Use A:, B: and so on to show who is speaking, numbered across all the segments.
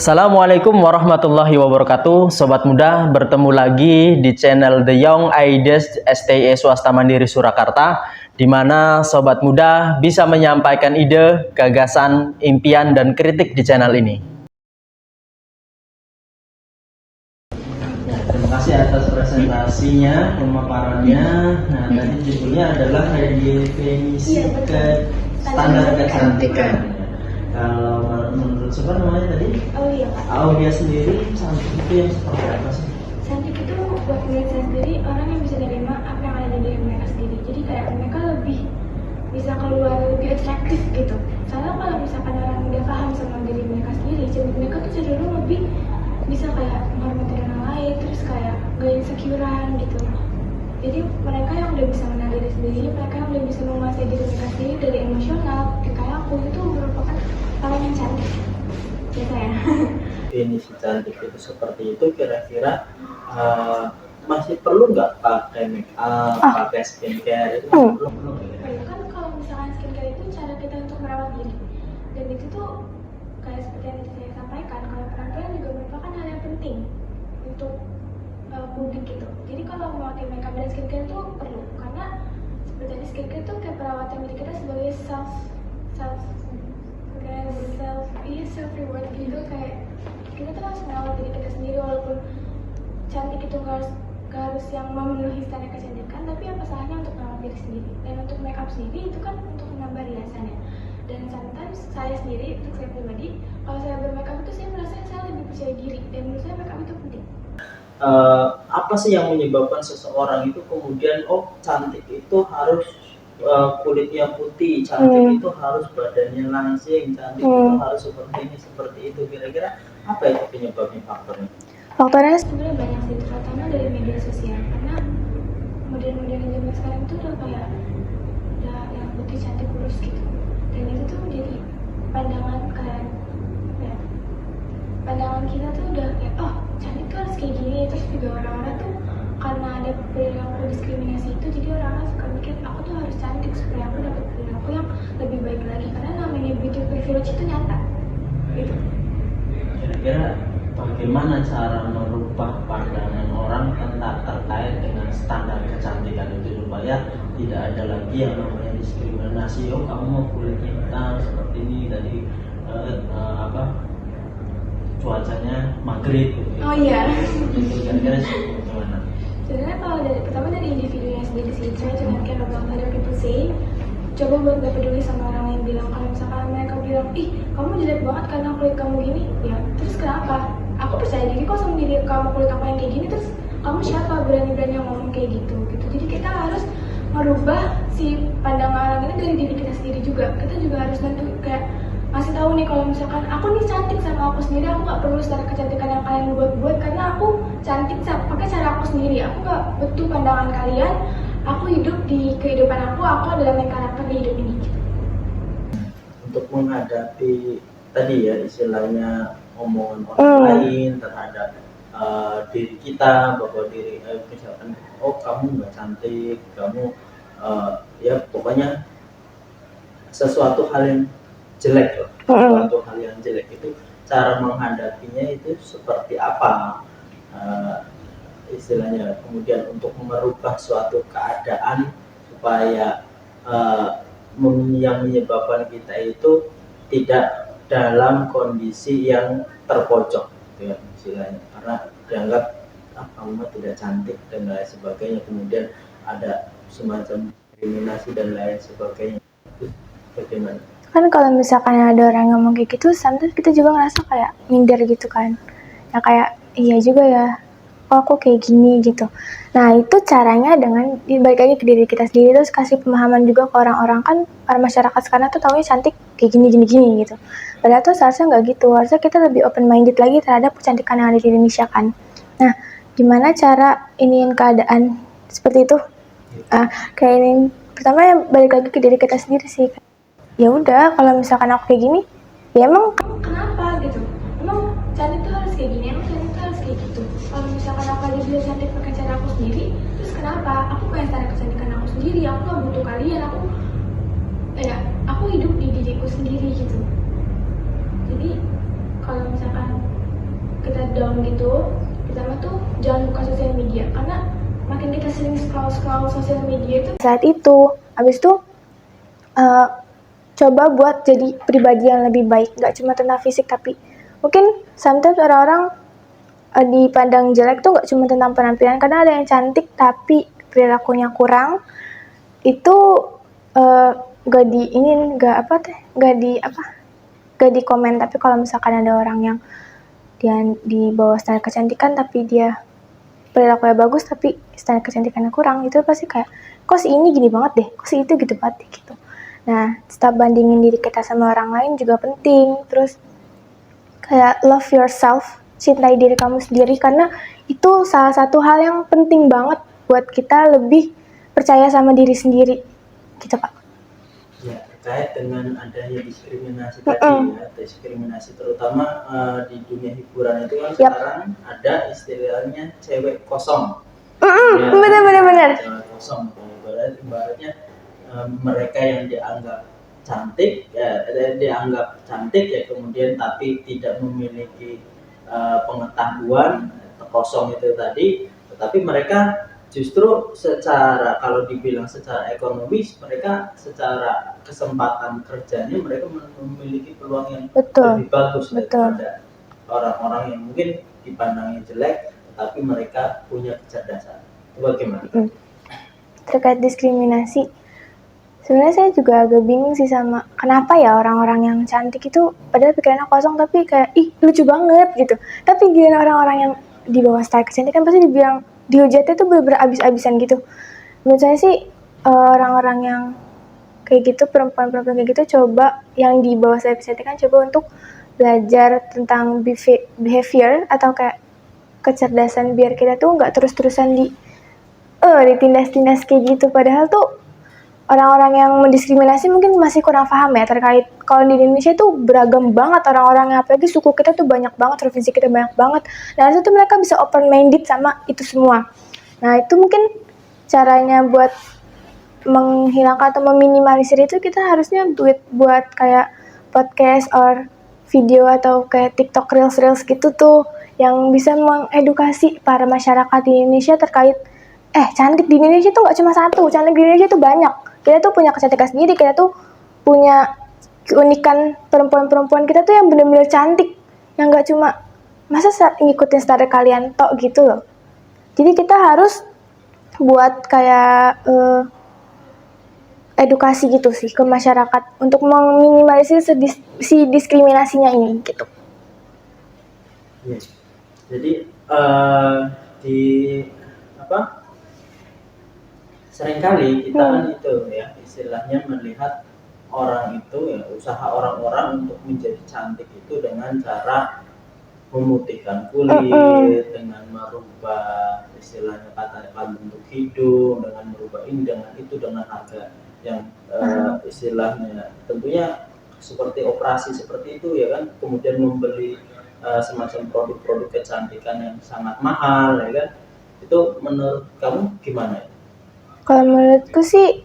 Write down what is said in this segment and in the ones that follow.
A: Assalamualaikum warahmatullahi wabarakatuh. Sobat muda, bertemu lagi di channel The Young Ideas STI Swasta Mandiri Surakarta, di mana sobat muda bisa menyampaikan ide, gagasan, impian, dan kritik di channel ini. Terima kasih atas presentasinya, pemaparannya. Nah, tadi judulnya adalah definisi ke standar kecantikan. Kalau menurut siapa namanya tadi?
B: Aulia, Pak.
A: Aulia sendiri, cantik itu yang seperti apa sih?
B: Cantik itu buat diri saya sendiri, orang yang bisa menerima apa yang ada di diri mereka sendiri. Jadi kayak mereka lebih bisa keluar lebih atraktif gitu. Soalnya kalau misalkan orang udah paham sama diri mereka sendiri, jadi mereka tuh cenderung lebih bisa kayak menghormati orang lain, terus kayak gak insecurean gitu. Jadi mereka yang udah bisa mengenal diri sendiri, mereka yang udah bisa menguasai diri mereka sendiri dari emosional. Kayak aku itu merupakan orang yang cantik gitu ya.
A: Definisi cantik itu seperti itu, kira-kira masih perlu nggak pakai make up, pakai skincare itu? Perlu
B: Kan kalau misalkan skincare itu cara kita untuk merawat diri, dan itu tuh kayak seperti yang tadi saya sampaikan, kalau penampilan juga merupakan hal yang penting untuk publik gitu. Jadi kalau memakai makeup dan skincare itu perlu, karena seperti tadi skincare itu kayak perawatan diri kita sebagai self reward gitu. Kayak kita tuh harus merawat diri kita sendiri, walaupun cantik itu gak harus yang memenuhi standar kecantikan, tapi apa salahnya untuk merawat diri sendiri. Dan untuk makeup sendiri itu kan untuk menambah riasannya. Dan sometimes saya sendiri, untuk saya pribadi, kalau saya bermakeup itu saya merasa saya lebih percaya diri, dan menurut saya makeup itu penting.
A: Apa sih yang menyebabkan seseorang itu kemudian cantik itu harus kulitnya putih, cantik itu harus badannya langsing, cantik itu harus seperti ini, seperti itu. Kira-kira apa itu penyebabnya, faktornya?
B: Faktornya sebenarnya banyak sih, terutama dari media sosial, karena model-model zaman sekarang itu udah kayak yang putih cantik kurus gitu, dan itu tuh menjadi pandangan kalian ya, pandangan kita tuh udah kayak cantik tuh harus kayak gini. Terus juga orang-orang tuh karena ada perilaku diskriminasi itu, jadi orang-orang suka mikir aku tuh harus cantik supaya aku dapat perilaku yang lebih baik lagi, karena namanya beauty privilege itu nyata gitu.
A: Kira-kira bagaimana cara merubah pandangan orang terkait dengan standar kecantikan itu supaya tidak ada lagi yang namanya diskriminasi? Kamu mau kulitnya hitam seperti ini, tadi cuacanya maghrib gitu.
B: Oh iya.
A: Kira-kira gimana?
B: Sebenarnya kalau pertama dari individunya sendiri sih, saya jangan care about other people say. Coba buat gak peduli sama orang yang bilang. Kalau misalkan mereka bilang, kamu jelek banget karena kulit kamu gini, ya terus kenapa? Aku percaya diri kok sama diri kamu, kulit aku yang kayak gini, terus kamu siapa berani-berani ngomong kayak gitu. Jadi kita harus merubah si pandangan orang ini dari diri kita sendiri juga. Kita juga harus nanti kayak masih tahu nih, kalau misalkan aku nih cantik sama aku sendiri, aku nggak perlu standar kecantikan yang kalian buat karena aku cantik pakai cara aku sendiri. Aku nggak butuh pandangan kalian. Aku hidup di kehidupan aku adalah main karakter di hidup ini. Untuk
A: menghadapi tadi ya istilahnya omongan orang lain terhadap diri kita, bahwa diri misalkan kamu nggak cantik, kamu ya pokoknya sesuatu hal yang jelek loh, sesuatu hal yang jelek itu cara menghadapinya itu seperti apa, istilahnya kemudian untuk merubah suatu keadaan supaya yang menyebabkan kita itu tidak dalam kondisi yang terpojok gitu ya istilahnya, karena dianggap kamu tidak cantik dan lain sebagainya, kemudian ada semacam diskriminasi dan lain sebagainya. Itu bagaimana?
C: Kan kalau misalkan ada orang ngomong kayak gitu, sometimes kita juga ngerasa kayak minder gitu kan. Ya kayak, iya juga ya, aku kayak gini gitu. Nah itu caranya dengan balik lagi ke diri kita sendiri, terus kasih pemahaman juga ke orang-orang. Kan orang masyarakat sekarang tuh taunya cantik kayak gini gitu. Padahal tuh seharusnya nggak gitu, harusnya kita lebih open minded lagi terhadap kecantikan yang ada di Indonesia kan. Nah gimana cara iniin keadaan seperti itu? Kayak ini, pertama ya balik lagi ke diri kita sendiri sih. Ya udah, kalau misalkan aku kayak gini, ya emang
B: kenapa gitu? Emang cantik tuh harus kayak gini, emang cantik tuh harus kayak gitu. Kalau misalkan aku aja bisa cantik pakai cara aku sendiri, terus kenapa? Aku punya standar kecantikan aku sendiri, aku gak butuh kalian. Aku hidup di diriku sendiri gitu. Jadi kalau misalkan kita down gitu, pertama tuh jangan buka sosial media, karena makin kita sering scroll sosial media itu
C: saat itu. Habis itu coba buat jadi pribadi yang lebih baik, nggak cuma tentang fisik, tapi mungkin sometimes orang-orang dipandang jelek tuh nggak cuma tentang penampilan, karena ada yang cantik tapi perilakunya kurang, itu gak di komen. Tapi kalau misalkan ada orang yang dia di bawah standar kecantikan tapi dia perilakunya bagus tapi standar kecantikannya kurang, itu pasti kayak, kok si ini gini banget deh, kok si itu gitu banget deh, gitu. Nah, stop bandingin diri kita sama orang lain juga penting. Terus kayak love yourself, cintai diri kamu sendiri, karena itu salah satu hal yang penting banget buat kita lebih percaya sama diri sendiri, gitu Pak.
A: Ya, terkait dengan adanya diskriminasi tadi ya, diskriminasi terutama di dunia hiburan itu kan sekarang ada istilahnya cewek kosong.
C: Benar.
A: Cewek kosong, ibaratnya mereka yang dianggap cantik ya kemudian tapi tidak memiliki pengetahuan, kosong itu tadi, tetapi mereka justru kalau dibilang secara ekonomis, mereka secara kesempatan kerjanya mereka memiliki peluang yang lebih bagus daripada orang-orang yang mungkin dipandangnya jelek tetapi mereka punya kecerdasan. Itu bagaimana?
C: Terkait diskriminasi, sebenarnya saya juga agak bingung sih sama kenapa ya orang-orang yang cantik itu padahal pikirannya kosong tapi kayak lucu banget gitu, tapi giliran orang-orang yang di bawah standar kecantikan pasti dibilang, dihujatnya tuh bener-bener abis-abisan gitu. Menurut saya sih orang-orang yang kayak gitu, perempuan-perempuan kayak gitu, coba yang di bawah standar kecantikan coba untuk belajar tentang behavior atau kayak kecerdasan, biar kita tuh nggak terus-terusan ditindas-tindas kayak gitu. Padahal tuh orang-orang yang mendiskriminasi mungkin masih kurang paham ya terkait, kalau di Indonesia tuh beragam banget orang-orangnya, apalagi suku kita tuh banyak banget, provinsi kita banyak banget. Nah, itu tuh mereka bisa open minded sama itu semua. Nah, itu mungkin caranya buat menghilangkan atau meminimalisir itu, kita harusnya buat kayak podcast or video atau kayak TikTok reels gitu tuh, yang bisa mengedukasi para masyarakat di Indonesia terkait cantik di Indonesia tuh gak cuma satu, cantik di Indonesia tuh banyak. Kita tuh punya kecantikan sendiri, kita tuh punya keunikan perempuan-perempuan kita tuh yang benar-benar cantik, yang gak cuma masa ngikutin standar kalian tok gitu loh. Jadi kita harus buat kayak edukasi gitu sih ke masyarakat untuk meminimalisir si diskriminasinya ini gitu.
A: Jadi seringkali kita kan itu ya istilahnya melihat orang itu ya, usaha orang-orang untuk menjadi cantik itu dengan cara memutihkan kulit, dengan merubah istilahnya kata bentuk hidung, dengan merubah ini, dengan itu, dengan harga yang istilahnya tentunya seperti operasi seperti itu ya kan, kemudian membeli semacam produk-produk kecantikan yang sangat mahal ya kan. Itu menurut kamu gimana?
C: Kalau menurutku sih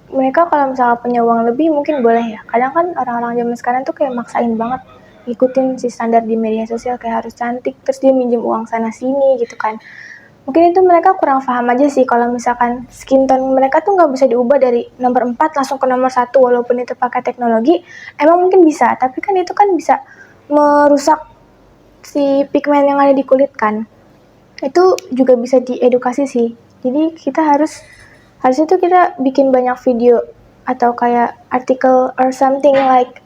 C: mereka kalau misalnya punya uang lebih mungkin boleh ya. Kadang kan orang-orang zaman sekarang tuh kayak maksain banget ngikutin si standar di media sosial, kayak harus cantik, terus dia minjem uang sana sini gitu kan. Mungkin itu mereka kurang paham aja sih kalau misalkan skin tone mereka tuh nggak bisa diubah dari nomor 4 langsung ke nomor 1 walaupun itu pakai teknologi. Emang mungkin bisa, tapi kan itu kan bisa merusak si pigmen yang ada di kulit kan. Itu juga bisa diedukasi sih. Jadi kita harusnya tuh kita bikin banyak video atau kayak artikel or something like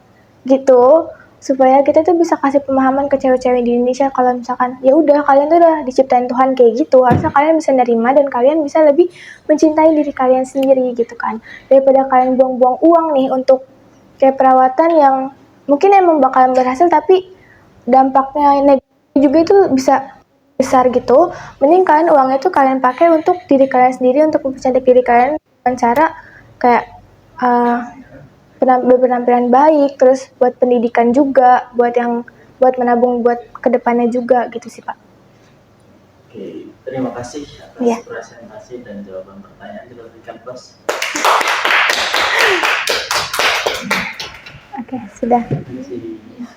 C: gitu, supaya kita tuh bisa kasih pemahaman ke cewek-cewek di Indonesia kalau misalkan ya udah kalian tuh udah diciptain Tuhan kayak gitu, harusnya kalian bisa nerima dan kalian bisa lebih mencintai diri kalian sendiri gitu kan, daripada kalian buang-buang uang nih untuk kayak perawatan yang mungkin emang bakalan berhasil tapi dampaknya negatif juga itu bisa besar gitu. Mending kalian uangnya itu kalian pakai untuk diri kalian sendiri, untuk mempercantik diri kalian dengan cara kayak berpenampilan baik, terus buat pendidikan juga, buat menabung buat kedepannya juga gitu sih Pak.
A: Oke, terima kasih atas presentasi dan jawaban pertanyaan yang diberikan Bos.
C: Oke, sudah.
A: Terima kasih.